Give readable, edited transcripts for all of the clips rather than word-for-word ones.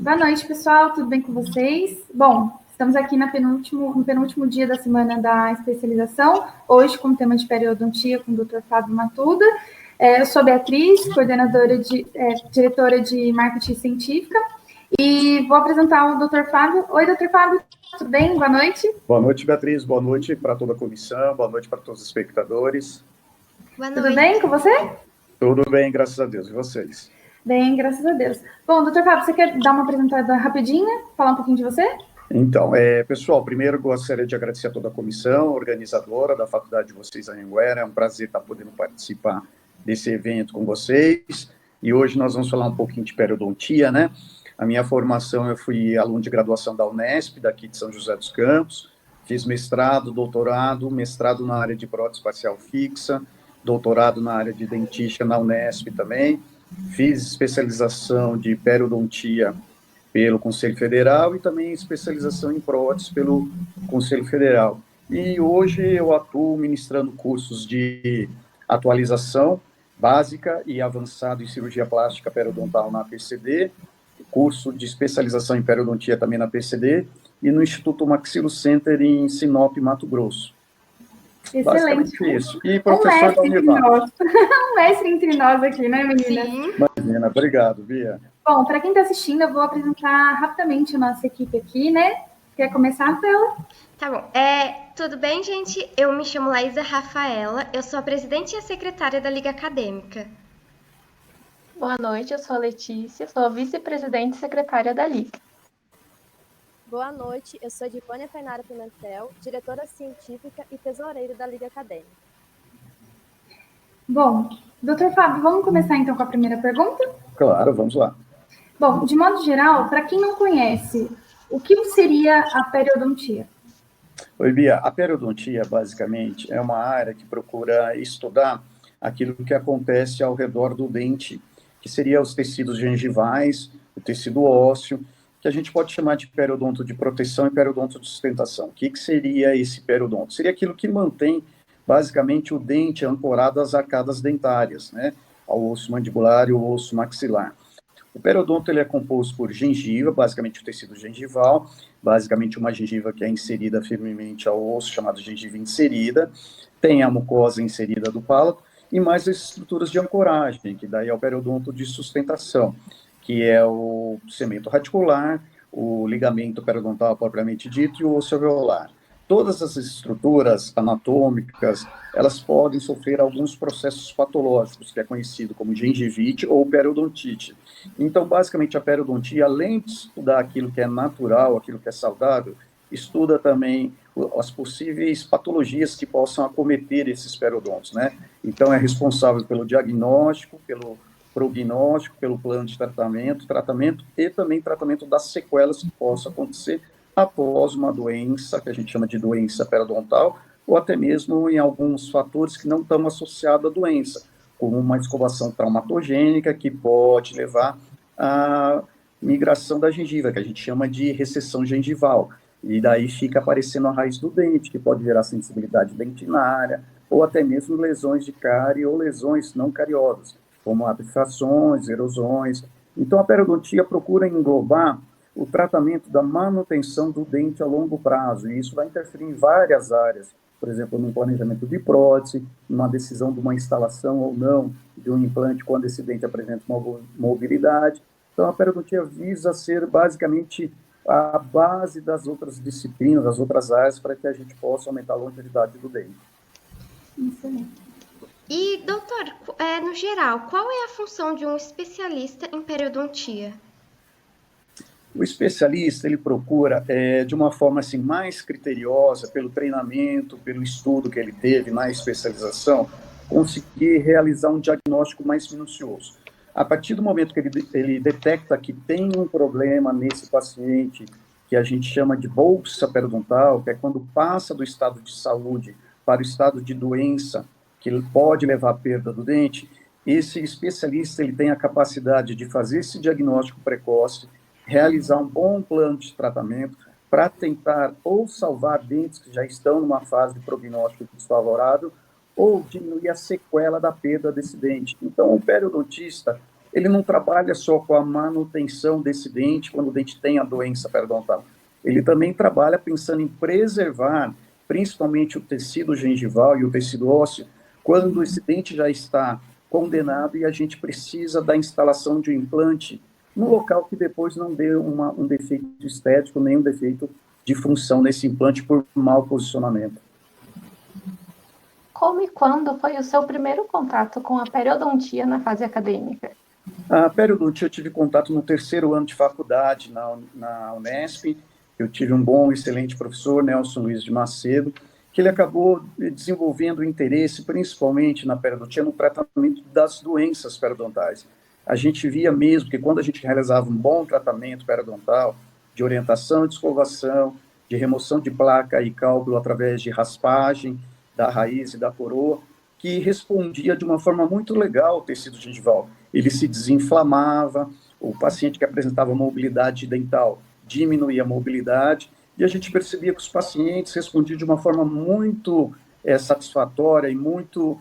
Boa noite, pessoal. Tudo bem com vocês? Bom, estamos aqui no penúltimo dia da semana da especialização, hoje com o tema de periodontia com o Dr. Fábio Matuda. Eu sou Beatriz, diretora de marketing científica, e vou apresentar o Dr. Fábio. Oi, Dr. Fábio, tudo bem? Boa noite. Boa noite, Beatriz. Boa noite para toda a comissão, boa noite para todos os espectadores. Boa noite. Tudo bem com você? Tudo bem, graças a Deus. E vocês? Bem, graças a Deus. Bom, doutor Fábio, você quer dar uma apresentada rapidinha? Falar um pouquinho de você? Então, pessoal, primeiro gostaria de agradecer a toda a comissão organizadora da faculdade de vocês, Anhanguera. É um prazer estar podendo participar desse evento com vocês. E hoje nós vamos falar um pouquinho de periodontia, né? A minha formação, eu fui aluno de graduação da Unesp, daqui de São José dos Campos. Fiz mestrado, doutorado, mestrado na área de prótese facial fixa, doutorado na área de dentística na Unesp também. Fiz especialização de periodontia pelo Conselho Federal e também especialização em prótese pelo Conselho Federal. E hoje eu atuo ministrando cursos de atualização básica e avançado em cirurgia plástica periodontal na PCD, curso de especialização em periodontia também na PCD, e no Instituto Maxilo Center em Sinop, Mato Grosso. Excelente. Isso. E professor da Univap. Um mestre entre nós aqui, né, menina? Sim. Imagina, obrigado, Bia. Bom, para quem está assistindo, eu vou apresentar rapidamente a nossa equipe aqui, né? Quer começar, Tela? Tá bom. Tudo bem, gente? Eu me chamo Laísa Rafaela, eu sou a presidente e a secretária da Liga Acadêmica. Boa noite, eu sou a Letícia, sou a vice-presidente e secretária da Liga. Boa noite, eu sou a Divânia Fernara Pimentel, diretora científica e tesoureira da Liga Acadêmica. Bom, doutor Fábio, vamos começar então com a primeira pergunta? Claro, vamos lá. Bom, de modo geral, para quem não conhece, o que seria a periodontia? Oi, Bia, a periodontia, basicamente, é uma área que procura estudar aquilo que acontece ao redor do dente, que seria os tecidos gengivais, o tecido ósseo, que a gente pode chamar de periodonto de proteção e periodonto de sustentação. O que seria esse periodonto? Seria aquilo que mantém, basicamente, o dente ancorado às arcadas dentárias, né? Ao osso mandibular e ao osso maxilar. O periodonto ele é composto por gengiva, basicamente o tecido gengival, basicamente uma gengiva que é inserida firmemente ao osso, chamado gengiva inserida, tem a mucosa inserida do palato, e mais as estruturas de ancoragem, que daí é o periodonto de sustentação, que é o cemento radicular, o ligamento periodontal propriamente dito e o osso alveolar. Todas essas estruturas anatômicas, elas podem sofrer alguns processos patológicos, que é conhecido como gengivite ou periodontite. Então, basicamente, a periodontia, além de estudar aquilo que é natural, aquilo que é saudável, estuda também as possíveis patologias que possam acometer esses periodontos, né? Então, é responsável pelo diagnóstico, pelo prognóstico, pelo plano de tratamento e também tratamento das sequelas que possam acontecer após uma doença, que a gente chama de doença periodontal, ou até mesmo em alguns fatores que não estão associados à doença, como uma escovação traumatogênica que pode levar à migração da gengiva, que a gente chama de recessão gengival, e daí fica aparecendo a raiz do dente, que pode gerar sensibilidade dentinária, ou até mesmo lesões de cárie ou lesões não cariosas, como abscessões, erosões. Então, a periodontia procura englobar o tratamento da manutenção do dente a longo prazo, e isso vai interferir em várias áreas, por exemplo, no planejamento de prótese, numa decisão de uma instalação ou não de um implante quando esse dente apresenta uma mobilidade. Então, a periodontia visa ser basicamente a base das outras disciplinas, das outras áreas, para que a gente possa aumentar a longevidade do dente. Excelente. E, doutor, no geral, qual é a função de um especialista em periodontia? O especialista, ele procura, de uma forma assim, mais criteriosa, pelo treinamento, pelo estudo que ele teve na especialização, conseguir realizar um diagnóstico mais minucioso. A partir do momento que ele detecta que tem um problema nesse paciente, que a gente chama de bolsa periodontal, que é quando passa do estado de saúde para o estado de doença, que pode levar à perda do dente, esse especialista ele tem a capacidade de fazer esse diagnóstico precoce, realizar um bom plano de tratamento para tentar ou salvar dentes que já estão numa fase de prognóstico desfavorável ou diminuir a sequela da perda desse dente. Então, o periodontista, ele não trabalha só com a manutenção desse dente quando o dente tem a doença periodontal. Ele também trabalha pensando em preservar, principalmente o tecido gengival e o tecido ósseo, quando esse dente já está condenado e a gente precisa da instalação de um implante no local que depois não dê um defeito estético, nem um defeito de função nesse implante por mau posicionamento. Como e quando foi o seu primeiro contato com a periodontia na fase acadêmica? A periodontia eu tive contato no 3º ano de faculdade na Unesp. Eu tive um bom, excelente professor, Nelson Luiz de Macedo, que ele acabou desenvolvendo interesse, principalmente na periodontia, no tratamento das doenças periodontais. A gente via mesmo que quando a gente realizava um bom tratamento periodontal, de orientação e de escovação, de remoção de placa e cálculo através de raspagem da raiz e da coroa, que respondia de uma forma muito legal ao tecido gengival. Ele se desinflamava, o paciente que apresentava mobilidade dental diminuía a mobilidade, e a gente percebia que os pacientes respondiam de uma forma muito satisfatória e muito,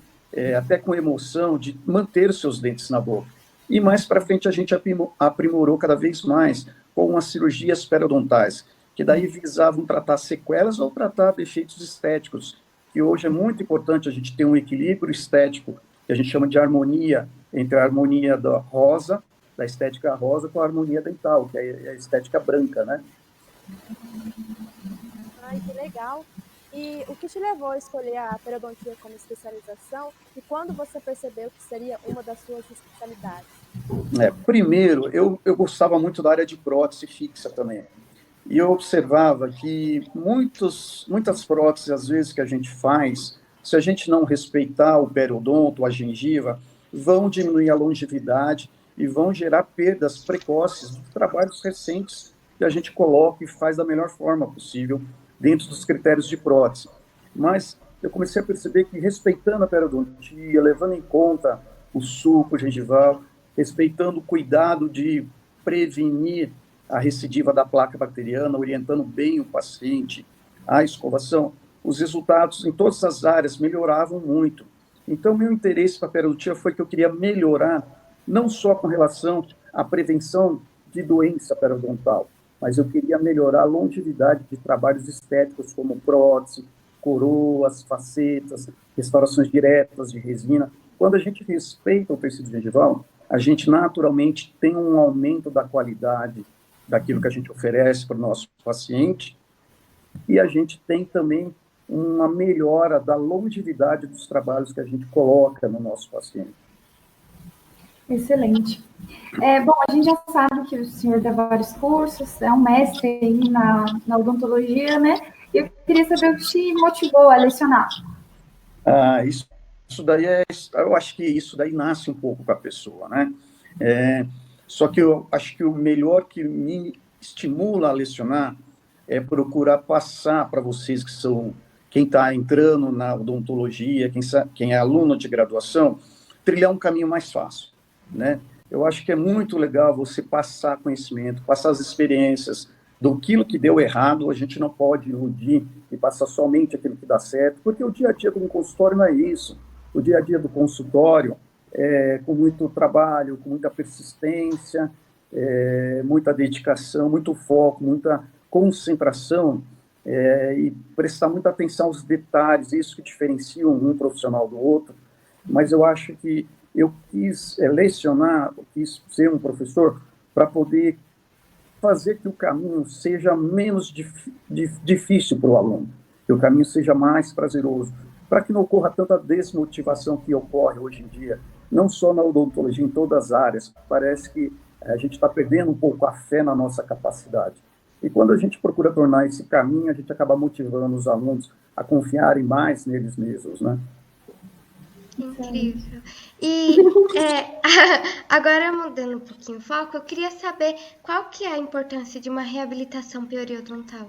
até com emoção, de manter os seus dentes na boca. E mais para frente a gente aprimorou cada vez mais com as cirurgias periodontais, que daí visavam tratar sequelas ou tratar defeitos estéticos, que hoje é muito importante a gente ter um equilíbrio estético, que a gente chama de harmonia, entre a harmonia da rosa, da estética rosa, com a harmonia dental, que é a estética branca, né? Ai, que legal! E o que te levou a escolher a periodontia como especialização e quando você percebeu que seria uma das suas especialidades? Primeiro, eu gostava muito da área de prótese fixa também. E eu observava que muitas próteses, às vezes, que a gente faz, se a gente não respeitar o periodonto, a gengiva, vão diminuir a longevidade e vão gerar perdas precoces dos trabalhos recentes que a gente coloca e faz da melhor forma possível dentro dos critérios de prótese. Mas eu comecei a perceber que, respeitando a periodontia, levando em conta o sulco gengival, respeitando o cuidado de prevenir a recidiva da placa bacteriana, orientando bem o paciente à escovação, os resultados em todas as áreas melhoravam muito. Então, meu interesse para a periodontia foi que eu queria melhorar, não só com relação à prevenção de doença periodontal, mas eu queria melhorar a longevidade de trabalhos estéticos como prótese, coroas, facetas, restaurações diretas de resina. Quando a gente respeita o tecido gengival, a gente naturalmente tem um aumento da qualidade daquilo que a gente oferece para o nosso paciente, e a gente tem também uma melhora da longevidade dos trabalhos que a gente coloca no nosso paciente. Excelente. Bom, a gente já sabe que o senhor dá vários cursos, é um mestre aí na odontologia, né? E eu queria saber o que te motivou a lecionar. Isso daí eu acho que isso daí nasce um pouco com a pessoa, né? Só que eu acho que o melhor que me estimula a lecionar é procurar passar para vocês que são, quem está entrando na odontologia, quem é aluno de graduação, trilhar um caminho mais fácil, né? Eu acho que é muito legal você passar conhecimento, passar as experiências do que deu errado. A gente não pode iludir e passar somente aquilo que dá certo, porque o dia a dia do consultório não é isso. O dia a dia do consultório com muito trabalho, com muita persistência, muita dedicação, muito foco, muita concentração e prestar muita atenção aos detalhes, isso que diferencia um profissional do outro. Mas eu acho que eu quis lecionar, quis ser um professor para poder fazer que o caminho seja menos difícil para o aluno, que o caminho seja mais prazeroso, para que não ocorra tanta desmotivação que ocorre hoje em dia, não só na odontologia, em todas as áreas. Parece que a gente está perdendo um pouco a fé na nossa capacidade. E quando a gente procura tornar esse caminho, a gente acaba motivando os alunos a confiarem mais neles mesmos, né? Incrível. E agora, mudando um pouquinho o foco, eu queria saber qual que é a importância de uma reabilitação periodontal.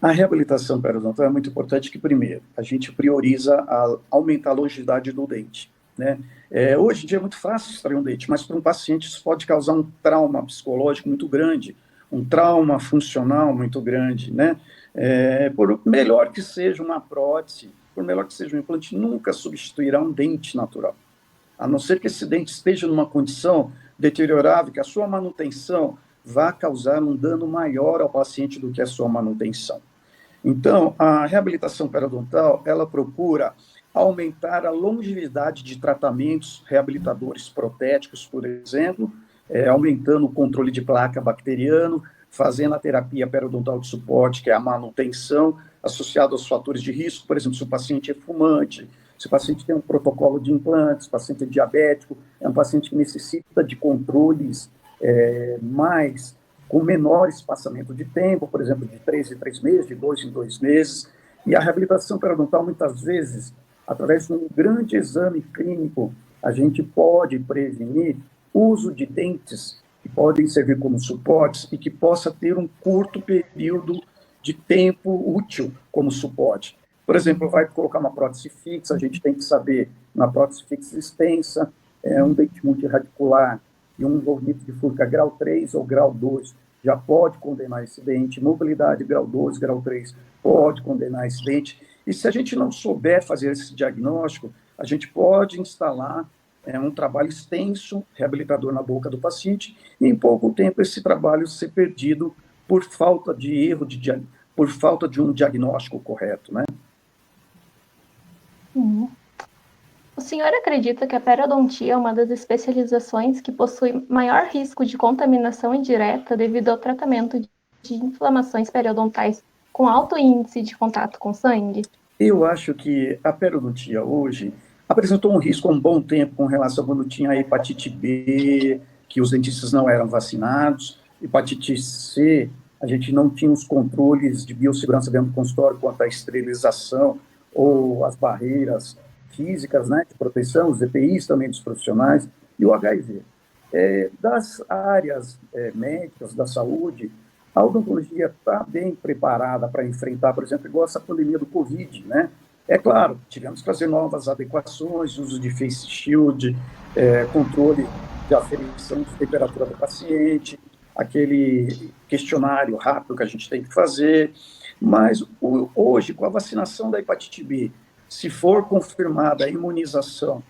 A reabilitação periodontal é muito importante que, primeiro, a gente prioriza aumentar a longevidade do dente, né? Hoje em dia é muito fácil extrair um dente, mas para um paciente isso pode causar um trauma psicológico muito grande, um trauma funcional muito grande, né? Por melhor que seja uma prótese, por melhor que seja um implante, nunca substituirá um dente natural. a não ser que esse dente esteja numa condição deteriorável, que a sua manutenção vá causar um dano maior ao paciente do que a sua manutenção. Então, a reabilitação periodontal, ela procura aumentar a longevidade de tratamentos reabilitadores protéticos, por exemplo, aumentando o controle de placa bacteriano, fazendo a terapia periodontal de suporte, que é a manutenção, associada aos fatores de risco, por exemplo, se o paciente é fumante, se o paciente tem um protocolo de implantes, se o paciente é diabético, é um paciente que necessita de controles com menor espaçamento de tempo, por exemplo, de 3 em 3 meses, de 2 em 2 meses. E a reabilitação periodontal, muitas vezes, através de um grande exame clínico, a gente pode prevenir o uso de dentes que podem servir como suportes e que possa ter um curto período de tempo útil como suporte. Por exemplo, vai colocar uma prótese fixa, a gente tem que saber, na prótese fixa extensa, um dente multiradicular e um envolvimento de fúrica grau 3 ou grau 2 já pode condenar esse dente, mobilidade grau 2, grau 3 pode condenar esse dente. E se a gente não souber fazer esse diagnóstico, a gente pode instalar um trabalho extenso, reabilitador na boca do paciente, e em pouco tempo esse trabalho ser perdido por falta de por falta de um diagnóstico correto, né? O senhor acredita que a periodontia é uma das especializações que possui maior risco de contaminação indireta devido ao tratamento de inflamações periodontais com alto índice de contato com sangue? Eu acho que a periodontia hoje apresentou um risco há um bom tempo com relação a quando tinha a hepatite B, que os dentistas não eram vacinados, hepatite C, a gente não tinha os controles de biossegurança dentro do consultório quanto à esterilização ou as barreiras físicas, né, de proteção, os EPIs também dos profissionais, e o HIV. Das áreas médicas da saúde, a odontologia está bem preparada para enfrentar, por exemplo, igual essa pandemia do Covid, né? É claro, tivemos que fazer novas adequações, uso de face shield, controle de aferição de temperatura do paciente, aquele questionário rápido que a gente tem que fazer, mas hoje, com a vacinação da hepatite B, se for confirmada a imunização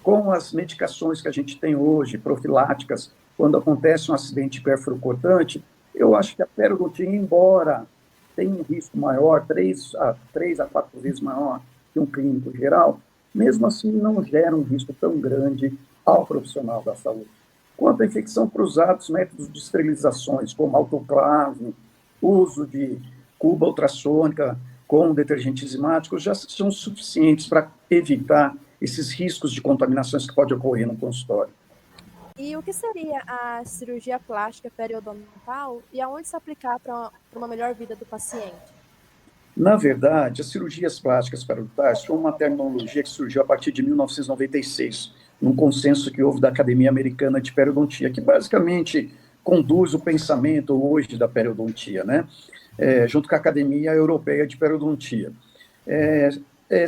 com as medicações que a gente tem hoje, profiláticas, quando acontece um acidente perfurocortante, eu acho que a periodontia, embora tenha um risco maior, 3 a 4 vezes maior que um clínico geral, mesmo assim não gera um risco tão grande ao profissional da saúde. Quanto à infecção cruzada, os métodos de esterilizações, como autoclave, uso de cuba ultrassônica com detergente enzimático, já são suficientes para evitar esses riscos de contaminações que podem ocorrer no consultório. E o que seria a cirurgia plástica periodontal e aonde se aplicar para uma melhor vida do paciente? Na verdade, as cirurgias plásticas periodontais são uma terminologia que surgiu a partir de 1996, num consenso que houve da Academia Americana de Periodontia, que basicamente conduz o pensamento hoje da periodontia, né? Junto com a Academia Europeia de Periodontia.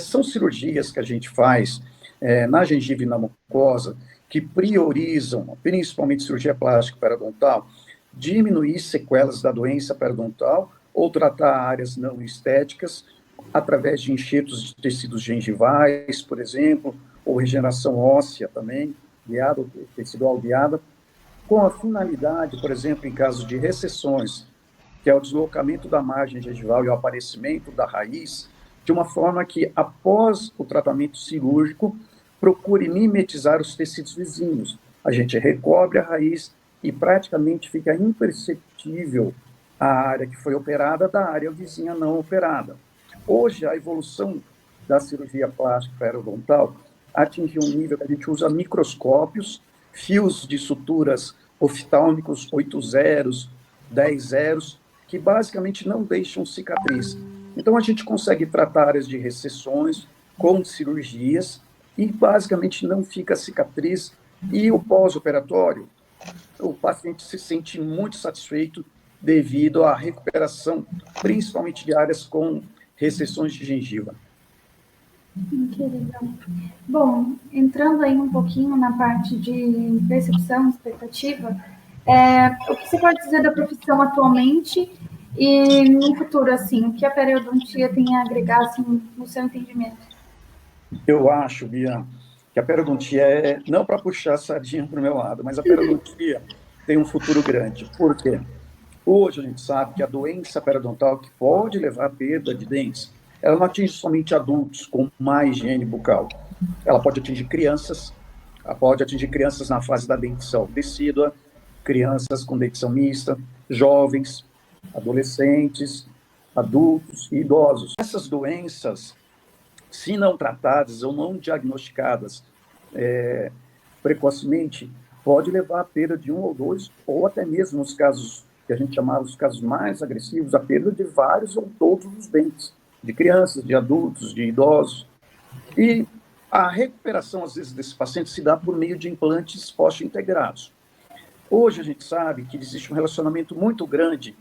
São cirurgias que a gente faz na gengiva e na mucosa que priorizam, principalmente cirurgia plástica periodontal, diminuir sequelas da doença periodontal ou tratar áreas não estéticas através de enxertos de tecidos gengivais, por exemplo, ou regeneração óssea também, guiada, tecidual guiada, com a finalidade, por exemplo, em caso de recessões, que é o deslocamento da margem gengival e o aparecimento da raiz, de uma forma que, após o tratamento cirúrgico, procure mimetizar os tecidos vizinhos. A gente recobre a raiz e praticamente fica imperceptível a área que foi operada da área vizinha não operada. Hoje, a evolução da cirurgia plástica periodontal atingiu um nível que a gente usa microscópios, fios de suturas oftálmicos 8 zeros, 10 zeros, que basicamente não deixam cicatriz. Então, a gente consegue tratar áreas de recessões com cirurgias e basicamente não fica cicatriz. E o pós-operatório, o paciente se sente muito satisfeito devido à recuperação, principalmente de áreas com recessões de gengiva. Que legal. Bom, entrando aí um pouquinho na parte de percepção, expectativa, o que você pode dizer da profissão atualmente e no futuro, assim, o que a periodontia tem a agregar, assim, no seu entendimento? Eu acho, Bia, que a periodontia não para puxar a sardinha para o meu lado, mas a periodontia tem um futuro grande. Por quê? Hoje a gente sabe que a doença periodontal que pode levar à perda de dentes, ela não atinge somente adultos com má higiene bucal. Ela pode atingir crianças, na fase da dentição decídua, crianças com dentição mista, jovens, adolescentes, adultos e idosos. Essas doenças, se não tratadas ou não diagnosticadas precocemente, pode levar à perda de um ou dois, ou até mesmo nos casos que a gente chamava os casos mais agressivos, a perda de vários ou todos os dentes, de crianças, de adultos, de idosos. E a recuperação, às vezes, desses pacientes se dá por meio de implantes osteointegrados. Hoje a gente sabe que existe um relacionamento muito grande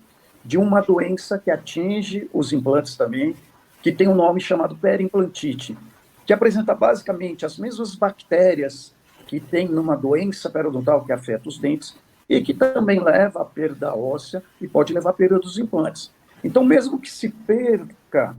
de uma doença que atinge os implantes também, que tem um nome chamado periimplantite, que apresenta basicamente as mesmas bactérias que tem numa doença periodontal que afeta os dentes e que também leva à perda óssea e pode levar à perda dos implantes. Então, mesmo que se perca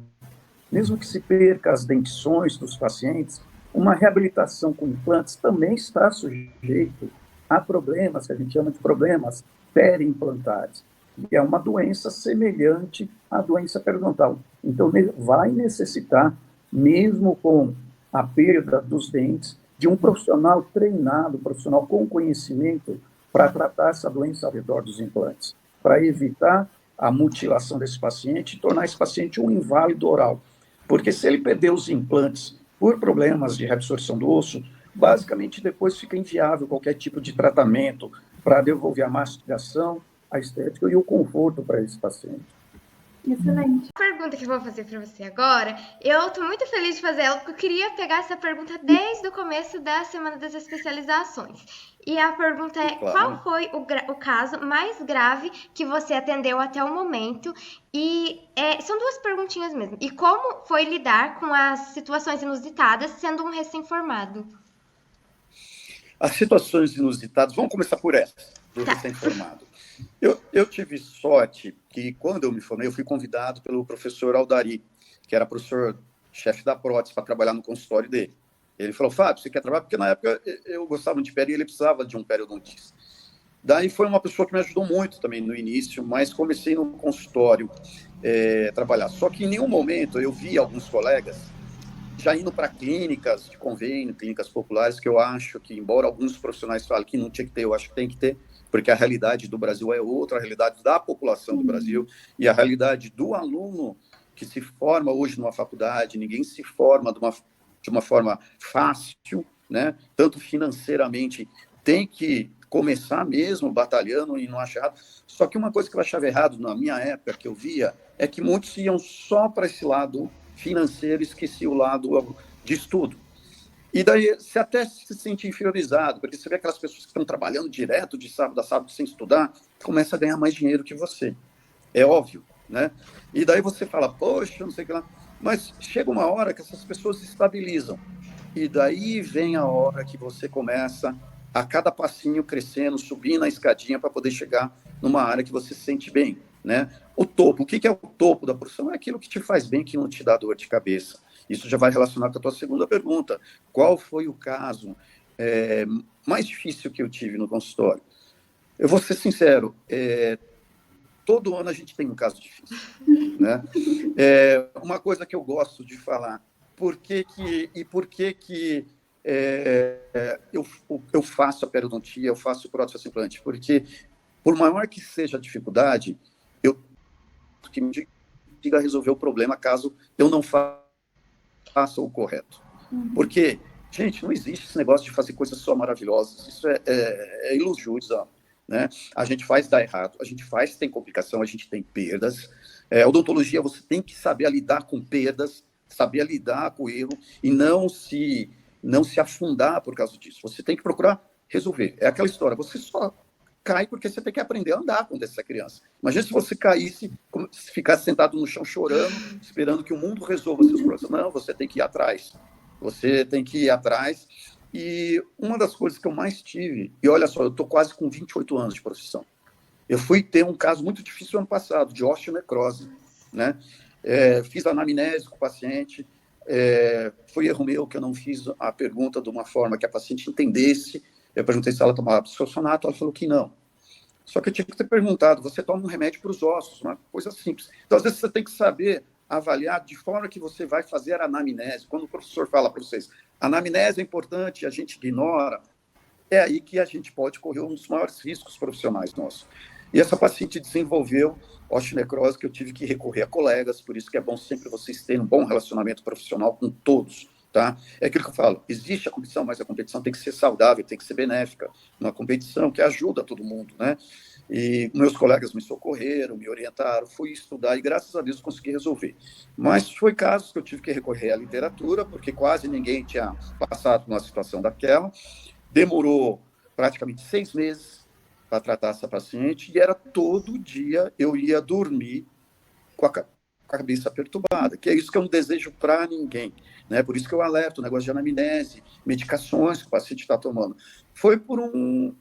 as dentições dos pacientes, uma reabilitação com implantes também está sujeito a problemas, que a gente chama de problemas periimplantares, que é uma doença semelhante à doença periodontal. Então, vai necessitar, mesmo com a perda dos dentes, de um profissional treinado, um profissional com conhecimento para tratar essa doença ao redor dos implantes, para evitar a mutilação desse paciente e tornar esse paciente um inválido oral. Porque se ele perder os implantes por problemas de reabsorção do osso, basicamente depois fica inviável qualquer tipo de tratamento para devolver a mastigação, a estética e o conforto para esse paciente. Excelente. A pergunta que eu vou fazer para você agora, eu estou muito feliz de fazer ela, porque eu queria pegar essa pergunta desde o começo da Semana das Especializações. E a pergunta é, qual foi o caso mais grave que você atendeu até o momento? E são duas perguntinhas mesmo. E como foi lidar com as situações inusitadas sendo um recém-formado? As situações inusitadas, vamos começar por essa, do recém-formado. Eu tive sorte que, quando eu me formei, eu fui convidado pelo professor Aldari, que era professor-chefe da prótese, para trabalhar no consultório dele. Ele falou, Fábio, você quer trabalhar? Porque na época eu gostava de peri e ele precisava de um periodontista. Daí foi uma pessoa que me ajudou muito também no início, mas comecei no consultório trabalhar. Só que em nenhum momento eu vi alguns colegas já indo para clínicas de convênio, clínicas populares, que eu acho que, embora alguns profissionais falem que não tinha que ter, eu acho que tem que ter, porque a realidade do Brasil é outra, a realidade da população do Brasil e a realidade do aluno que se forma hoje numa faculdade, ninguém se forma de uma forma fácil, né? Tanto financeiramente, tem que começar mesmo batalhando e não achar. Só que uma coisa que eu achava errado na minha época, que eu via, é que muitos iam só para esse lado financeiro e esqueciam o lado de estudo. E daí você até se sente inferiorizado, porque você vê aquelas pessoas que estão trabalhando direto de sábado a sábado sem estudar, começa a ganhar mais dinheiro que você. É óbvio, né? E daí você fala, poxa, não sei o que lá. Mas chega uma hora que essas pessoas se estabilizam. E daí vem a hora que você começa a cada passinho crescendo, subindo a escadinha para poder chegar numa área que você se sente bem, né? O topo, o que é o topo da profissão? É aquilo que te faz bem, que não te dá dor de cabeça. Isso já vai relacionar com a tua segunda pergunta. Qual foi o caso mais difícil que eu tive no consultório? Eu vou ser sincero, todo ano a gente tem um caso difícil, né? Uma coisa que eu gosto de falar, por que eu faço a periodontia, eu faço prótese implante? Porque, por maior que seja a dificuldade, que me diga resolver o problema caso eu não faça o correto. Porque, gente, não existe esse negócio de fazer coisas só maravilhosas. Isso é ilusão, né? A gente faz dar errado, a gente faz, tem complicação, a gente tem perdas. Odontologia, você tem que saber lidar com perdas, saber lidar com o erro e não se afundar por causa disso. Você tem que procurar resolver. É aquela história, você só cai porque você tem que aprender a andar quando essa criança. Imagina se você caísse, se ficasse sentado no chão chorando, esperando que o mundo resolva seus problemas. Não, você tem que ir atrás. Você tem que ir atrás. E uma das coisas que eu mais tive, e olha só, eu estou quase com 28 anos de profissão. Eu fui ter um caso muito difícil ano passado, de osteonecrose, né? Fiz anamnese com o paciente, foi erro meu que eu não fiz a pergunta de uma forma que a paciente entendesse. Eu perguntei se ela tomava bisfosfonato, ela falou que não. Só que eu tinha que ter perguntado, você toma um remédio para os ossos, uma coisa simples. Então, às vezes, você tem que saber avaliar de forma que você vai fazer a anamnese. Quando o professor fala para vocês, a anamnese é importante, a gente ignora, é aí que a gente pode correr um dos maiores riscos profissionais nossos. E essa paciente desenvolveu osteonecrose, que eu tive que recorrer a colegas, por isso que é bom sempre vocês terem um bom relacionamento profissional com todos, tá? É aquilo que eu falo, existe a competição, mas a competição tem que ser saudável, tem que ser benéfica, uma competição que ajuda todo mundo, né? E meus colegas me socorreram, me orientaram, fui estudar e, graças a Deus, consegui resolver. Mas foi casos que eu tive que recorrer à literatura, porque quase ninguém tinha passado por uma situação daquela. Demorou praticamente 6 meses para tratar essa paciente, e era todo dia eu ia dormir com a cabeça perturbada, que é isso que eu não desejo para ninguém, né? Por isso que eu alerto o negócio de anamnese, medicações que o paciente está tomando. Foi por um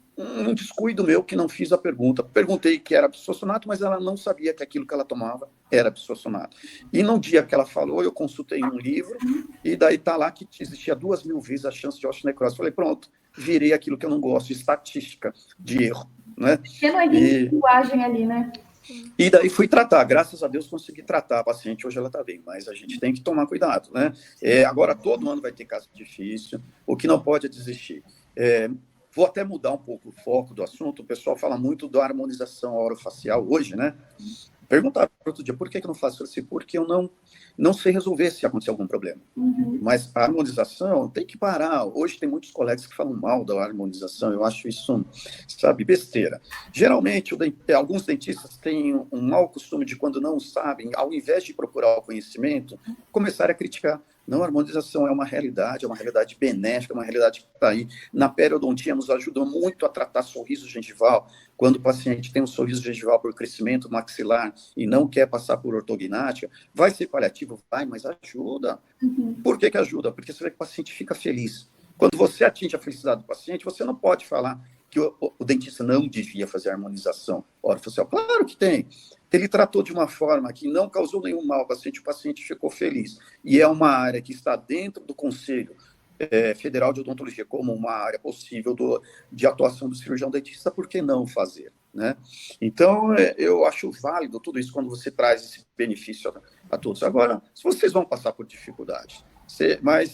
descuido meu que não fiz a pergunta. Perguntei que era bisfosfonato, mas ela não sabia que aquilo que ela tomava era bisfosfonato. E no dia que ela falou, eu consultei um livro, e daí está lá que existia 2.000 vezes a chance de osteonecrose. Falei, pronto, virei aquilo que eu não gosto, estatística de erro, né? Porque não existe linguagem ali, né? E daí fui tratar, graças a Deus consegui tratar a paciente, hoje ela está bem, mas a gente tem que tomar cuidado, né? Agora todo ano vai ter caso difícil, o que não pode é desistir. Vou até mudar um pouco o foco do assunto, o pessoal fala muito da harmonização orofacial hoje, né? Perguntaram outro dia, por que eu não faço assim? Porque eu não sei resolver se acontecer algum problema. Mas a harmonização tem que parar. Hoje tem muitos colegas que falam mal da harmonização, eu acho isso, sabe, besteira. Geralmente, alguns dentistas têm um mau costume de, quando não sabem, ao invés de procurar o conhecimento, começar a criticar. Não, a harmonização é uma realidade benéfica, é uma realidade que está aí. Na periodontia nos ajuda muito a tratar sorriso gengival. Quando o paciente tem um sorriso gengival por crescimento maxilar e não quer passar por ortognática, vai ser paliativo? Vai, mas ajuda. Por que ajuda? Porque você vê que o paciente fica feliz. Quando você atinge a felicidade do paciente, você não pode falar que o dentista não devia fazer harmonização orofacial. Claro que tem. Ele tratou de uma forma que não causou nenhum mal ao paciente, o paciente ficou feliz. E é uma área que está dentro do Conselho Federal de Odontologia como uma área possível de atuação do cirurgião dentista, por que não fazer, né? Então, eu acho válido tudo isso quando você traz esse benefício a todos. Agora, se vocês vão passar por dificuldades, mas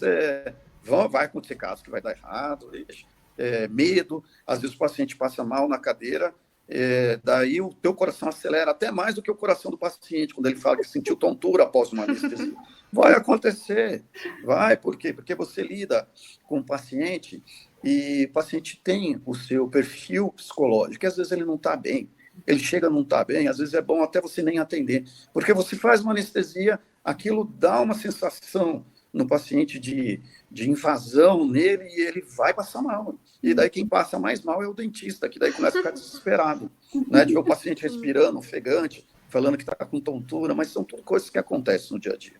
vai acontecer casos que vai dar errado, medo, às vezes o paciente passa mal na cadeira, daí o teu coração acelera até mais do que o coração do paciente, quando ele fala que sentiu tontura após uma anestesia. Vai acontecer, por quê? Porque você lida com o paciente e o paciente tem o seu perfil psicológico, e às vezes ele não está bem, ele chega a não estar bem, às vezes é bom até você nem atender, porque você faz uma anestesia, aquilo dá uma sensação no paciente de invasão nele e ele vai passar mal. E daí quem passa mais mal é o dentista, que daí começa a ficar desesperado, né? De ver o paciente respirando, ofegante, falando que está com tontura, mas são tudo coisas que acontecem no dia a dia.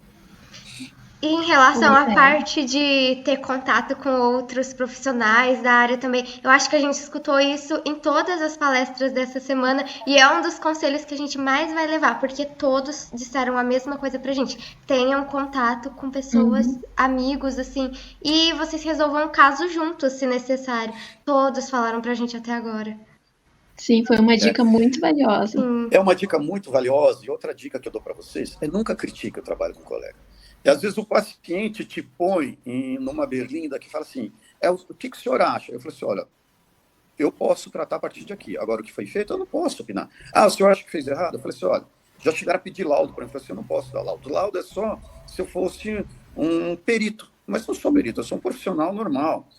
E em relação à parte de ter contato com outros profissionais da área também, eu acho que a gente escutou isso em todas as palestras dessa semana e é um dos conselhos que a gente mais vai levar, porque todos disseram a mesma coisa pra gente. Tenham contato com pessoas, amigos, assim, e vocês resolvam o caso juntos, se necessário. Todos falaram pra gente até agora. Sim, foi uma dica muito valiosa. É uma dica muito valiosa, e outra dica que eu dou para vocês é nunca critique o trabalho do colega. E às vezes o paciente te põe numa berlinda que fala assim, o que o senhor acha? Eu falo assim, olha, eu posso tratar a partir de aqui. Agora, o que foi feito, eu não posso opinar. O senhor acha que fez errado? Eu falei assim, olha, já chegaram a pedir laudo para mim. Eu falei assim, eu não posso dar laudo. Laudo é só se eu fosse um perito. Mas não sou perito, eu sou um profissional normal.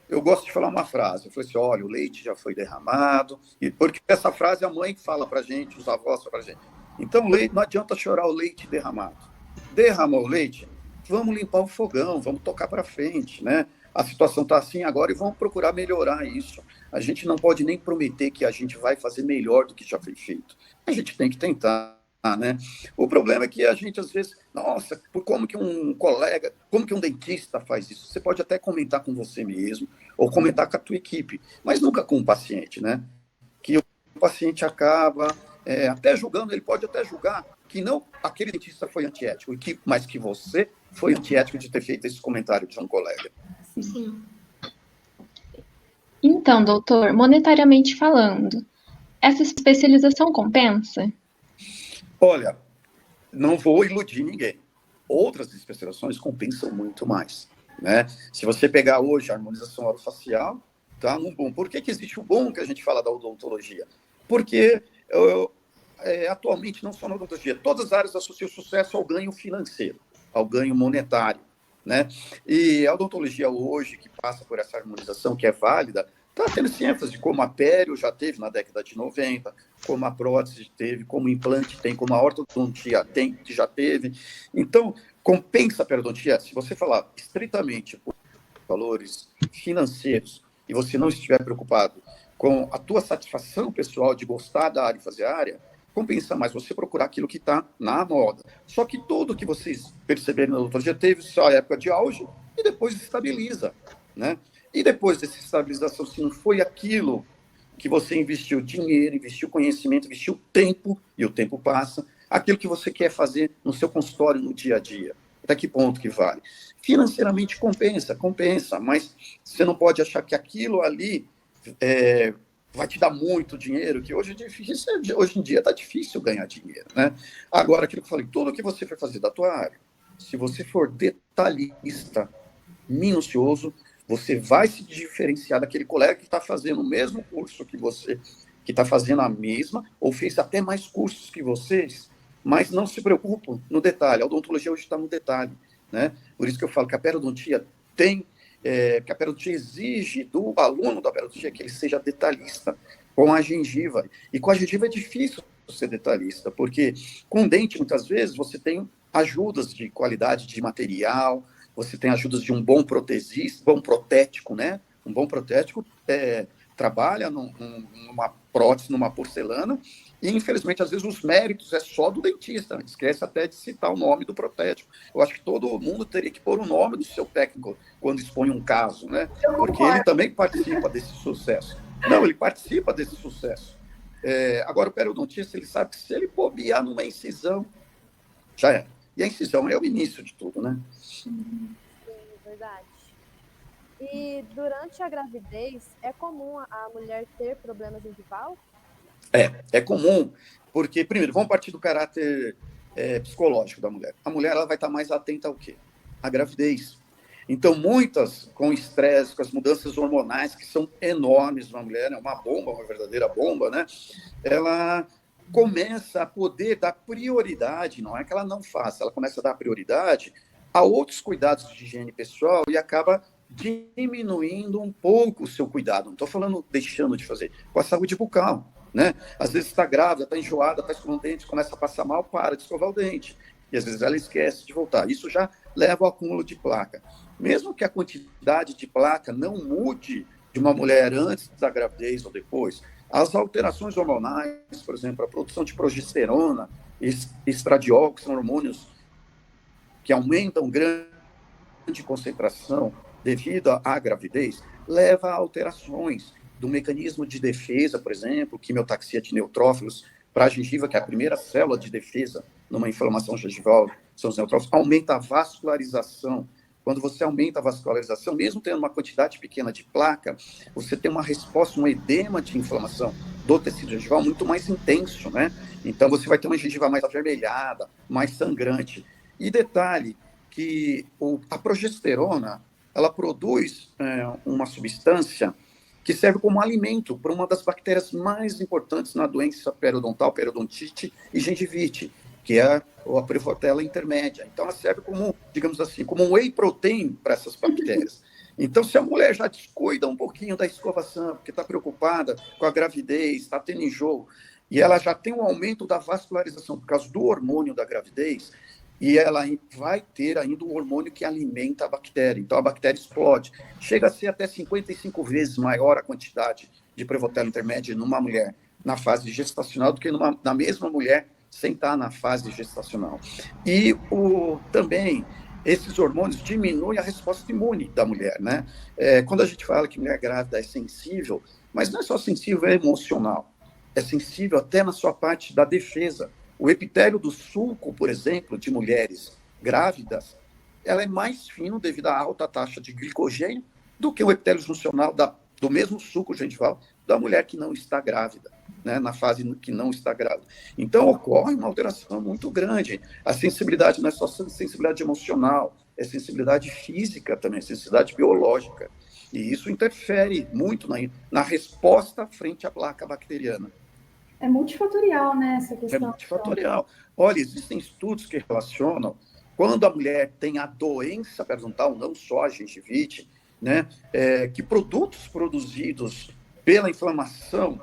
Eu gosto de falar uma frase. Eu falei assim, olha, o leite já foi derramado. Porque essa frase a mãe fala para a gente, os avós falam para a gente. Então, não adianta chorar o leite derramado. Derramou o leite, vamos limpar o fogão, vamos tocar para frente, né? A situação está assim agora e vamos procurar melhorar isso. A gente não pode nem prometer que a gente vai fazer melhor do que já foi feito. A gente tem que tentar, né? O problema é que a gente, às vezes, nossa, como que um colega, como que um dentista faz isso? Você pode até comentar com você mesmo, ou comentar com a tua equipe, mas nunca com o paciente, né? Que o paciente acaba até julgando, ele pode até julgar, que não aquele dentista foi antiético, mas que você foi antiético de ter feito esse comentário de um colega. Sim. Então, doutor, monetariamente falando, essa especialização compensa? Olha, não vou iludir ninguém. Outras especializações compensam muito mais, né? Se você pegar hoje a harmonização orofacial, tá um boom. Por que existe o boom que a gente fala da odontologia? Porque atualmente, não só na odontologia, todas as áreas associam sucesso ao ganho financeiro, ao ganho monetário, né? E a odontologia hoje, que passa por essa harmonização, que é válida, está tendo esse ênfase, como a pério já teve na década de 90, como a prótese teve, como o implante tem, como a ortodontia tem, que já teve. Então, compensa a periodontia, se você falar estritamente por valores financeiros e você não estiver preocupado com a tua satisfação pessoal de gostar da área e fazer a área, compensa mais você procurar aquilo que está na moda. Só que tudo que vocês perceberem na odontologia teve sua época de auge e depois estabiliza, né? E depois dessa estabilização, se não foi aquilo que você investiu dinheiro, investiu conhecimento, investiu tempo, e o tempo passa, aquilo que você quer fazer no seu consultório, no dia a dia. Até que ponto que vale? Financeiramente compensa, mas você não pode achar que aquilo ali vai te dar muito dinheiro, que hoje em dia está difícil ganhar dinheiro, né? Agora, aquilo que eu falei, tudo que você for fazer da tua área, se você for detalhista, minucioso, você vai se diferenciar daquele colega que está fazendo o mesmo curso que você, que está fazendo a mesma, ou fez até mais cursos que vocês, mas não se preocupam no detalhe. A odontologia hoje está no detalhe, né? Por isso que eu falo que a periodontia que a periodontia exige do aluno da periodontia que ele seja detalhista com a gengiva. E com a gengiva é difícil ser detalhista, porque com dente, muitas vezes, você tem ajudas de qualidade de material, você tem ajudas de um bom protesista, bom protético, né? Um bom protético trabalha numa prótese, numa porcelana, e, infelizmente, às vezes, os méritos é só do dentista, esquece até de citar o nome do protético. Eu acho que todo mundo teria que pôr o nome do seu técnico quando expõe um caso, né? Porque ele também participa desse sucesso. Não, ele participa desse sucesso. Agora, o periodontista, ele sabe que se ele bobear numa incisão, já é. E a incisão é o início de tudo, né? Sim, verdade. E durante a gravidez, é comum a mulher ter problemas gengival? É comum, porque, primeiro, vamos partir do caráter psicológico da mulher. A mulher ela vai estar mais atenta ao quê? À gravidez. Então, muitas com estresse, com as mudanças hormonais, que são enormes na mulher, é uma bomba, uma verdadeira bomba, né? Ela começa a poder dar prioridade, não é que ela não faça, ela começa a dar prioridade a outros cuidados de higiene pessoal e acaba diminuindo um pouco o seu cuidado. Não estou falando deixando de fazer, com a saúde bucal, né? Às vezes está grávida, está enjoada, está escovando o dente, começa a passar mal, para de escovar o dente. E às vezes ela esquece de voltar. Isso já leva ao acúmulo de placa. Mesmo que a quantidade de placa não mude de uma mulher antes da gravidez ou depois, as alterações hormonais, por exemplo, a produção de progesterona, estradiol, que são hormônios que aumentam grande concentração devido à gravidez, leva a alterações do mecanismo de defesa, por exemplo, quimiotaxia de neutrófilos para a gengiva, que é a primeira célula de defesa numa inflamação gengival, são os neutrófilos, aumenta a vascularização. Quando você aumenta a vascularização, mesmo tendo uma quantidade pequena de placa, você tem uma resposta, um edema de inflamação do tecido gengival muito mais intenso, né? Então, você vai ter uma gengiva mais avermelhada, mais sangrante. E detalhe, que a progesterona, ela produz uma substância que serve como alimento para uma das bactérias mais importantes na doença periodontal, periodontite e gengivite, que é a Prevotella intermédia. Então, ela serve como, digamos assim, como um whey protein para essas bactérias. Então, se a mulher já descuida um pouquinho da escovação, porque está preocupada com a gravidez, está tendo enjoo, e ela já tem um aumento da vascularização por causa do hormônio da gravidez, e ela vai ter ainda um hormônio que alimenta a bactéria. Então, a bactéria explode. Chega a ser até 55 vezes maior a quantidade de Prevotella intermédia numa mulher na fase gestacional do que na mesma mulher sem estar na fase gestacional. E também, esses hormônios diminuem a resposta imune da mulher, né? Quando a gente fala que mulher grávida é sensível, mas não é só sensível, é emocional. É sensível até na sua parte da defesa O epitélio do sulco, por exemplo, de mulheres grávidas, ela é mais fino devido à alta taxa de glicogênio do que o epitélio juncional do mesmo sulco gengival da mulher que não está grávida, né, na fase que não está grávida. Então, ocorre uma alteração muito grande. A sensibilidade não é só sensibilidade emocional, é sensibilidade física também, sensibilidade biológica. E isso interfere muito na resposta frente à placa bacteriana. É multifatorial, né, essa questão. É multifatorial. Olha, existem estudos que relacionam quando a mulher tem a doença periodontal, não só a gengivite, né, que produtos produzidos pela inflamação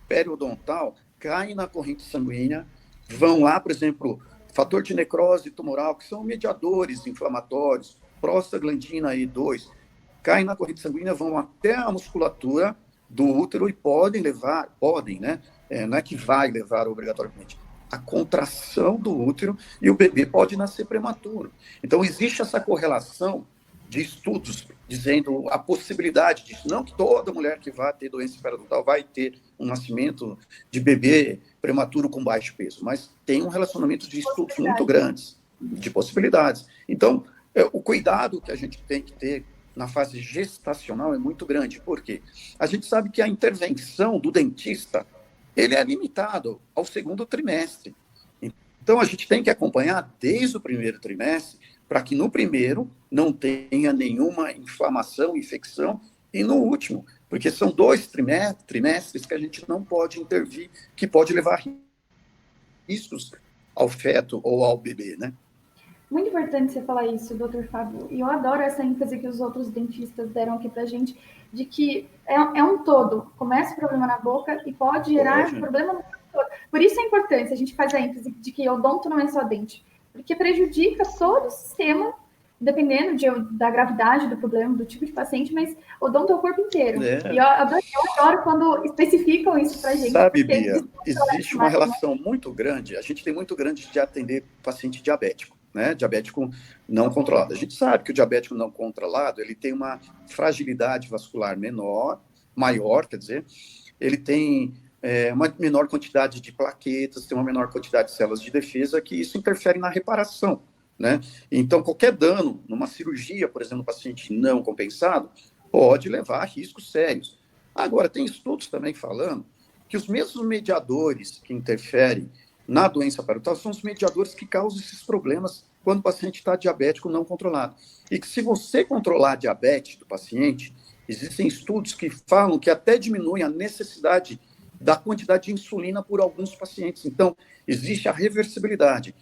periodontal caem na corrente sanguínea, vão lá, por exemplo, fator de necrose tumoral, que são mediadores inflamatórios, prostaglandina E2, caem na corrente sanguínea, vão até a musculatura do útero e podem, né? Não é que vai levar obrigatoriamente, a contração do útero e o bebê pode nascer prematuro. Então, existe essa correlação de estudos dizendo a possibilidade disso. Não que toda mulher que vai ter doença periodontal vai ter um nascimento de bebê prematuro com baixo peso, mas tem um relacionamento de estudos muito grandes, de possibilidades. Então, o cuidado que a gente tem que ter na fase gestacional é muito grande. Por quê? A gente sabe que a intervenção do dentista ele é limitado ao segundo trimestre. Então, a gente tem que acompanhar desde o primeiro trimestre para que no primeiro não tenha nenhuma inflamação, infecção, e no último, porque são 2 trimestres que a gente não pode intervir, que pode levar riscos ao feto ou ao bebê, né? Muito importante você falar isso, doutor Fábio. E eu adoro essa ênfase que os outros dentistas deram aqui pra gente, de que é um todo. Começa o problema na boca e pode gerar problema no corpo todo. Por isso a importância, a gente faz a ênfase de que odonto não é só dente, porque prejudica todo o sistema, dependendo da gravidade do problema, do tipo de paciente, mas odonto é o corpo inteiro. E eu adoro quando especificam isso pra gente. Sabe, Bia, existe uma relação muito grande, a gente tem muito grande de atender paciente diabético, né? Diabético não controlado. A gente sabe que o diabético não controlado, ele tem uma fragilidade vascular maior, quer dizer, ele tem uma menor quantidade de plaquetas, tem uma menor quantidade de células de defesa, que isso interfere na reparação, né? Então, qualquer dano numa cirurgia, por exemplo, no paciente não compensado, pode levar a riscos sérios. Agora, tem estudos também falando que os mesmos mediadores que interferem na doença periodontal são os mediadores que causam esses problemas quando o paciente está diabético não controlado. E que se você controlar a diabetes do paciente, existem estudos que falam que até diminui a necessidade da quantidade de insulina por alguns pacientes. Então, existe a reversibilidade.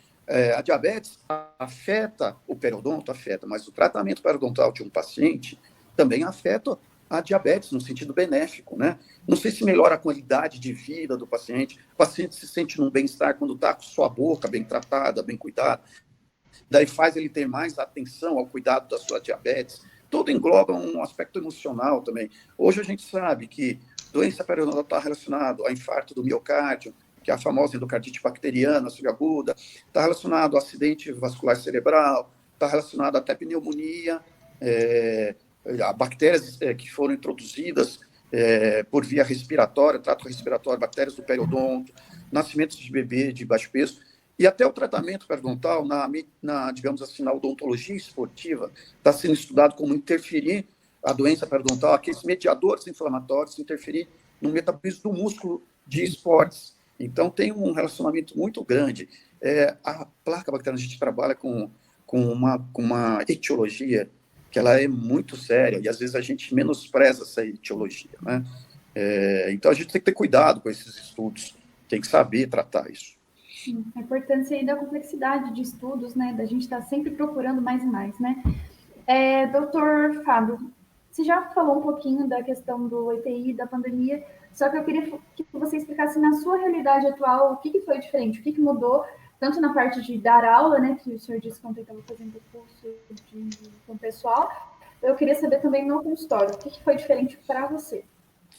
A diabetes afeta o periodonto, mas o tratamento periodontal de um paciente também afeta a diabetes no sentido benéfico, né? Não sei se melhora a qualidade de vida do paciente, o paciente se sente num bem-estar quando está com sua boca bem tratada, bem cuidada, daí faz ele ter mais atenção ao cuidado da sua diabetes, tudo engloba um aspecto emocional também. Hoje a gente sabe que doença periodontal está relacionada ao infarto do miocárdio, que é a famosa endocardite bacteriana subaguda, está relacionado ao acidente vascular cerebral, está relacionado até pneumonia, a bactérias que foram introduzidas por via respiratória, trato respiratório, bactérias do periodonto, nascimentos de bebê de baixo peso, e até o tratamento periodontal, digamos assim, na odontologia esportiva, está sendo estudado como interferir a doença periodontal, aqueles mediadores inflamatórios, interferir no metabolismo do músculo de esportes. Então, tem um relacionamento muito grande. A placa bacteriana, a gente trabalha com uma etiologia que ela é muito séria, e às vezes a gente menospreza essa etiologia, né? Então, a gente tem que ter cuidado com esses estudos, tem que saber tratar isso. Sim, a importância aí da complexidade de estudos, né? Da gente estar sempre procurando mais e mais, né? Doutor Fábio, você já falou um pouquinho da questão do EPI, da pandemia, só que eu queria que você explicasse na sua realidade atual o que foi diferente, o que mudou, tanto na parte de dar aula, né, que o senhor disse que ontem estava fazendo curso com o pessoal, eu queria saber também no consultório, o que foi diferente para você?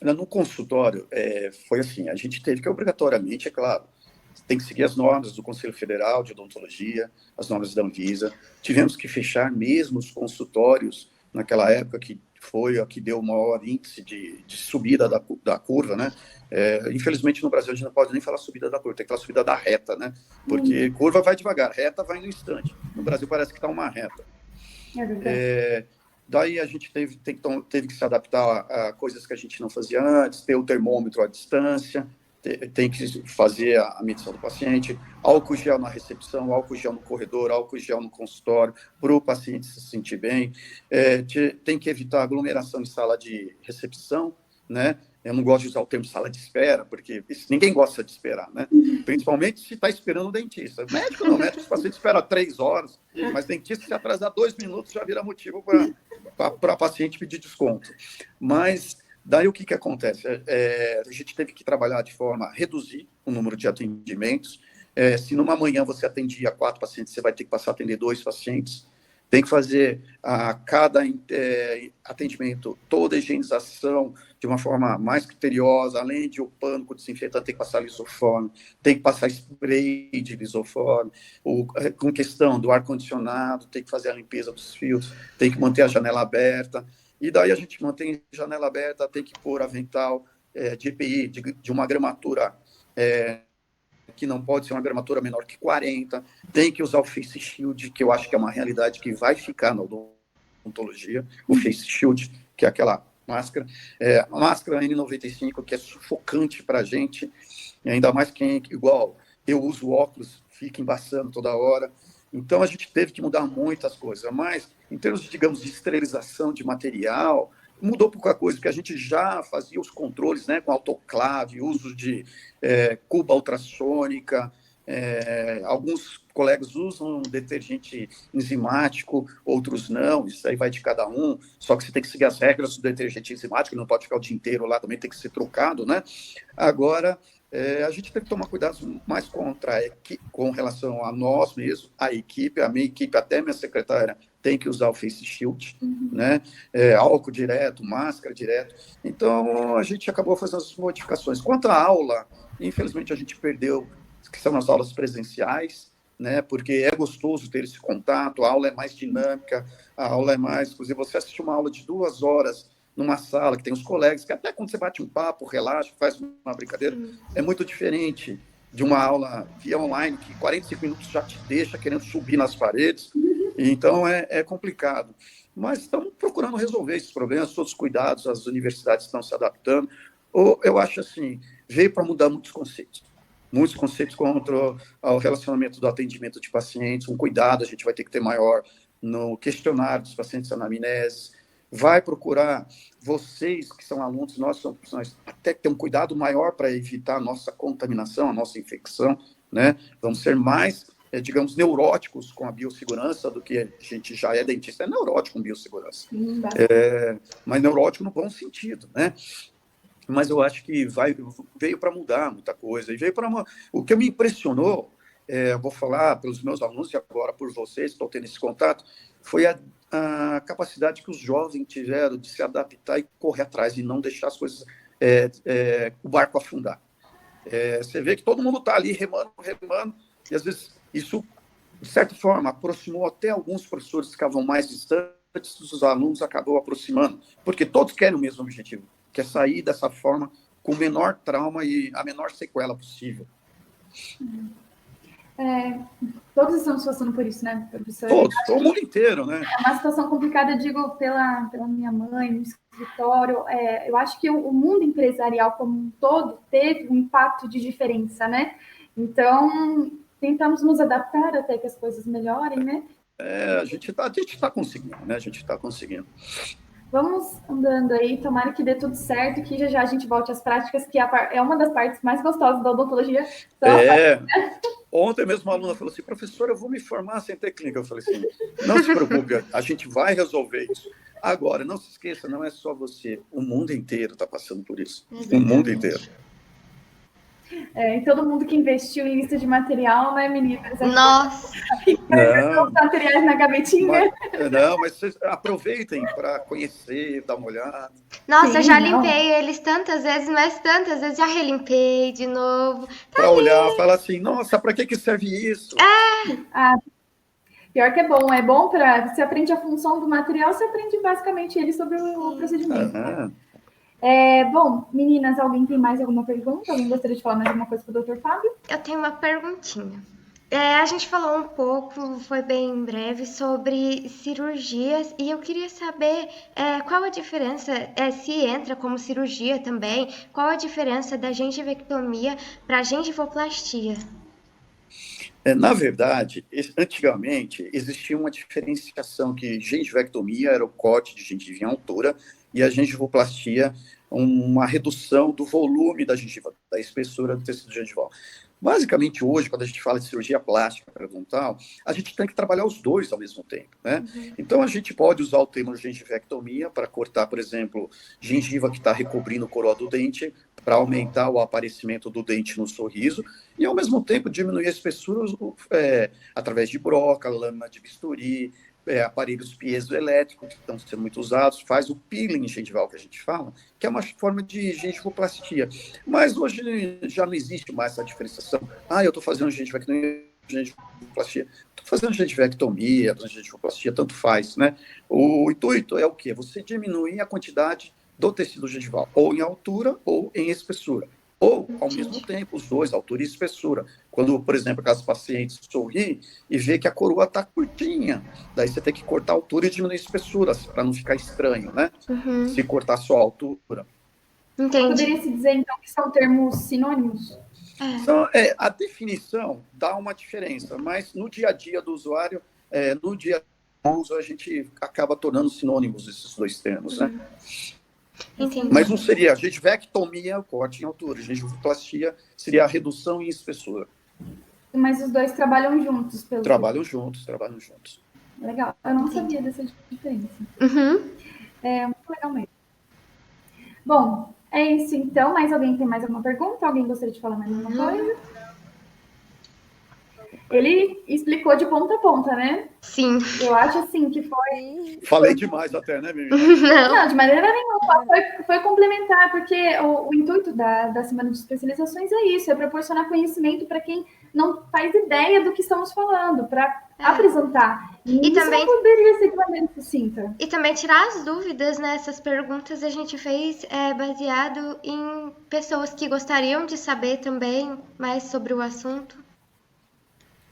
No consultório, foi assim, a gente teve que obrigatoriamente, é claro, tem que seguir as normas do Conselho Federal de Odontologia, as normas da Anvisa, tivemos que fechar mesmo os consultórios naquela época que foi a que deu o maior índice de subida da curva, né? Infelizmente, no Brasil, a gente não pode nem falar subida da curva, tem que falar subida da reta, né? Porque curva vai devagar, reta vai no instante. No Brasil, parece que está uma reta. Daí a gente teve que se adaptar a coisas que a gente não fazia antes, ter o termômetro à distância, tem que fazer a medição do paciente, álcool gel na recepção, álcool gel no corredor, álcool gel no consultório, para o paciente se sentir bem. Tem que evitar aglomeração em sala de recepção, né? Eu não gosto de usar o termo sala de espera, porque ninguém gosta de esperar, né? Principalmente se está esperando o dentista. Médico não, médico, o paciente espera 3 horas, mas dentista, se atrasar 2 minutos, já vira motivo para paciente pedir desconto. Mas daí o que acontece? A gente teve que trabalhar de forma a reduzir o número de atendimentos. Se numa manhã você atendia 4 pacientes, você vai ter que passar a atender 2 pacientes. Tem que fazer a cada atendimento toda a higienização de uma forma mais criteriosa, além de o pano com desinfetante, tem que passar lisoforme, tem que passar spray de lisoforme, com questão do ar-condicionado, tem que fazer a limpeza dos fios, tem que manter a janela aberta, e daí a gente mantém a janela aberta, tem que pôr avental de EPI, de uma gramatura que não pode ser uma gramatura menor que 40, tem que usar o Face Shield, que eu acho que é uma realidade que vai ficar na odontologia, o Face Shield, que é aquela máscara, a máscara N95, que é sufocante para a gente, e ainda mais quem, igual eu uso óculos, fica embaçando toda hora. Então, a gente teve que mudar muitas coisas, mas em termos, digamos, de esterilização de material, mudou pouca coisa, porque a gente já fazia os controles, né, com autoclave, uso de cuba ultrassônica, alguns colegas usam detergente enzimático, outros não, isso aí vai de cada um, só que você tem que seguir as regras do detergente enzimático, não pode ficar o dia inteiro lá, também tem que ser trocado, né? Agora, a gente tem que tomar cuidados mais com relação a nós mesmos, a equipe, a minha equipe, até minha secretária, tem que usar o Face Shield, né? Álcool direto, máscara direto. Então, a gente acabou fazendo as modificações. Quanto à aula, infelizmente, a gente perdeu, que são as aulas presenciais, né? Porque é gostoso ter esse contato, a aula é mais dinâmica, a aula é mais... Inclusive, você assiste uma aula de 2 horas numa sala que tem os colegas, que até quando você bate um papo, relaxa, faz uma brincadeira, é muito diferente de uma aula via online, que 45 minutos já te deixa querendo subir nas paredes. Então, é complicado. Mas estamos procurando resolver esses problemas, todos os cuidados, as universidades estão se adaptando. Eu acho assim, veio para mudar muitos conceitos contra o relacionamento do atendimento de pacientes, um cuidado a gente vai ter que ter maior no questionário dos pacientes anamnese, vai procurar, vocês que são alunos, nós somos profissionais, até ter um cuidado maior para evitar a nossa contaminação, a nossa infecção, né? Vamos ser mais, digamos, neuróticos com a biossegurança do que a gente já é dentista, é neurótico com biossegurança. Mas neurótico no bom sentido, né? Mas eu acho que veio para mudar muita coisa. E veio para o que me impressionou, eu vou falar pelos meus alunos e agora por vocês, estou tendo esse contato, foi a capacidade que os jovens tiveram de se adaptar e correr atrás e não deixar as coisas, o barco afundar. Você vê que todo mundo está ali remando, e às vezes isso, de certa forma, aproximou até alguns professores que ficavam mais distantes, os alunos acabou aproximando, porque todos querem o mesmo objetivo, que é sair dessa forma com o menor trauma e a menor sequela possível. Todos estamos passando por isso, né, professor? Todos, todo mundo inteiro, né? É uma situação complicada, digo, pela minha mãe, no escritório. Eu acho que o mundo empresarial como um todo teve um impacto de diferença, né? Então, tentamos nos adaptar até que as coisas melhorem, né? A gente tá conseguindo, né? A gente está conseguindo. Vamos andando aí, tomara que dê tudo certo, que já a gente volte às práticas, que é uma das partes mais gostosas da odontologia. Ontem mesmo uma aluna falou assim, professor, eu vou me formar sem ter clínica. Eu falei assim, não se preocupe, a gente vai resolver isso. Agora, não se esqueça, não é só você, o mundo inteiro está passando por isso. O mundo inteiro. E todo mundo que investiu em lista de material, né, meninas? Nossa! Os materiais na gavetinha. Mas vocês aproveitem para conhecer, dar uma olhada. Nossa, eu já limpei eles tantas vezes, mas tantas vezes já relimpei de novo. Para olhar, falar assim, nossa, para que serve isso? Pior que é bom para você aprende a função do material, você aprende basicamente ele sobre o procedimento. Bom, meninas, alguém tem mais alguma pergunta? Alguém gostaria de falar mais alguma coisa para o Dr. Fábio? Eu tenho uma perguntinha. A gente falou um pouco, foi bem breve, sobre cirurgias e eu queria saber qual a diferença, se entra como cirurgia também, qual a diferença da gengivectomia para a gengivoplastia? Na verdade, antigamente existia uma diferenciação que gengivectomia era o corte de gengiva em altura e a gengivoplastia uma redução do volume da gengiva, da espessura do tecido gengival. Basicamente, hoje, quando a gente fala de cirurgia plástica periodontal, a gente tem que trabalhar os dois ao mesmo tempo, né? Então, a gente pode usar o termo gengivectomia para cortar, por exemplo, gengiva que está recobrindo o coroa do dente, para aumentar o aparecimento do dente no sorriso, e, ao mesmo tempo, diminuir a espessura através de broca, lâmina de bisturi, aparelhos piezoelétricos que estão sendo muito usados, faz o peeling gengival que a gente fala, que é uma forma de gengivoplastia. Mas hoje já não existe mais essa diferenciação. Eu estou fazendo gengivectomia, gengivoplastia. Estou fazendo gengivectomia, gengivoplastia, tanto faz, né? O intuito é o quê? Você diminuir a quantidade do tecido gengival, ou em altura ou em espessura. Ou, ao mesmo tempo, os dois, altura e espessura. Quando, por exemplo, aquelas pacientes sorriem e vê que a coroa está curtinha, daí você tem que cortar a altura e diminuir a espessura, para não ficar estranho, né? Se cortar só a altura. Entendi. Poderia se dizer, então, que são termos sinônimos? A definição dá uma diferença, mas no dia a dia do usuário, no dia a uso, a gente acaba tornando sinônimos esses dois termos, né? Entendi. Mas não seria a gengivectomia, o corte em altura, a gengivoplastia seria a redução em espessura. Mas os dois trabalham juntos, Trabalham juntos. Legal, eu não sabia dessa diferença. Muito legal mesmo. Bom, é isso então. Mais alguém tem mais alguma pergunta? Alguém gostaria de falar mais alguma coisa? Ele explicou de ponta a ponta, né? Sim. Eu acho assim que foi. Falei demais até, né, menina? Não, de maneira nenhuma. Foi complementar, porque o intuito da Semana de Especializações é isso, é proporcionar conhecimento para quem não faz ideia do que estamos falando, para apresentar. E isso também não poderia ser de maneira sucinta. E também tirar as dúvidas, né? Essas perguntas a gente fez baseado em pessoas que gostariam de saber também mais sobre o assunto.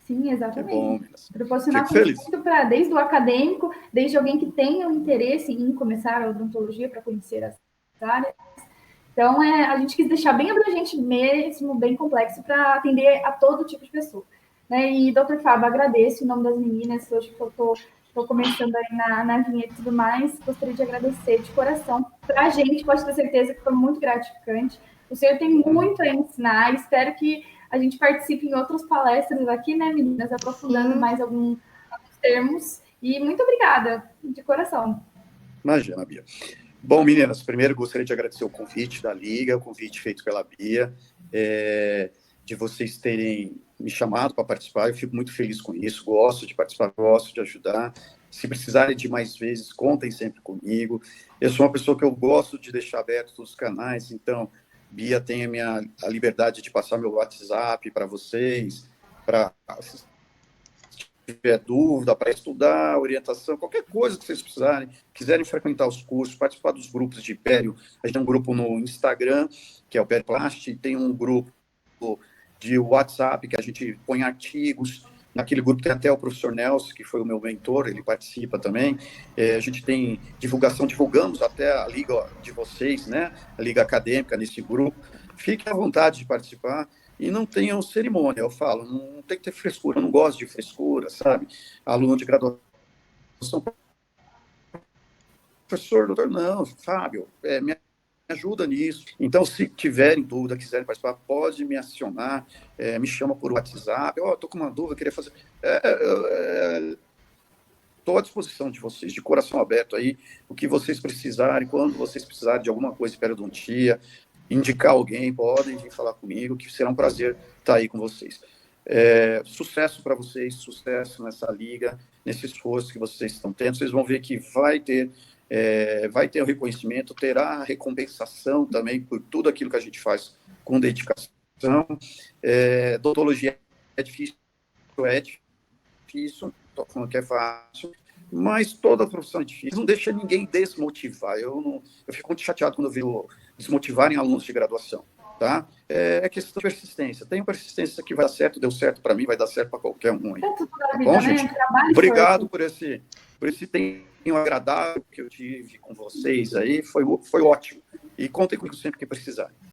Sim, exatamente. Bom, proporcionar conhecimento para desde o acadêmico, desde alguém que tenha um interesse em começar a odontologia para conhecer as áreas. Então, a gente quis deixar bem abrangente mesmo, bem complexo, para atender a todo tipo de pessoa. Né? E, Dr. Fábio, agradeço em nome das meninas, hoje que eu estou começando aí na vinheta e tudo mais, gostaria de agradecer de coração. Para a gente, pode ter certeza que foi muito gratificante. O senhor tem muito a ensinar, espero que a gente participe em outras palestras aqui, né, meninas, aprofundando mais alguns termos. E muito obrigada, de coração. Imagina, Bia. Bom, meninas, primeiro gostaria de agradecer o convite da Liga, o convite feito pela Bia, de vocês terem me chamado para participar. Eu fico muito feliz com isso, gosto de participar, gosto de ajudar. Se precisarem de mais vezes, contem sempre comigo. Eu sou uma pessoa que eu gosto de deixar abertos os canais, então... Bia tem a liberdade de passar meu WhatsApp para vocês, para se tiver dúvida, para estudar, orientação, qualquer coisa que vocês precisarem, quiserem frequentar os cursos, participar dos grupos de pério. A gente tem um grupo no Instagram, que é o Periplast, tem um grupo de WhatsApp, que a gente põe artigos. Naquele grupo tem até o professor Nelson, que foi o meu mentor, ele participa também. A gente tem divulgação, divulgamos até a liga de vocês, né? A liga acadêmica nesse grupo. Fiquem à vontade de participar e não tenham cerimônia, eu falo, não tem que ter frescura, eu não gosto de frescura, sabe? Aluno de graduação, professor, doutor, não, Fábio, me ajuda nisso. Então, se tiverem dúvida, quiserem participar, pode me acionar, me chama por WhatsApp. Estou com uma dúvida, queria fazer... Estou à disposição de vocês, de coração aberto aí, o que vocês precisarem, quando vocês precisarem de alguma coisa de periodontia, indicar alguém, podem vir falar comigo, que será um prazer estar aí com vocês. Sucesso para vocês, sucesso nessa liga, nesse esforço que vocês estão tendo. Vocês vão ver que vai ter o reconhecimento, terá a recompensação também por tudo aquilo que a gente faz com dedicação. Odontologia é difícil, estou falando que é fácil, mas toda profissão é difícil, não deixa ninguém desmotivar. Eu fico muito chateado quando eu vejo desmotivarem alunos de graduação, tá? É questão de persistência. Tenho persistência que vai dar certo, deu certo para mim, vai dar certo para qualquer um aí. Tá bom, gente? Obrigado por esse tempo agradável que eu tive com vocês aí, foi ótimo. E contem comigo sempre que precisar.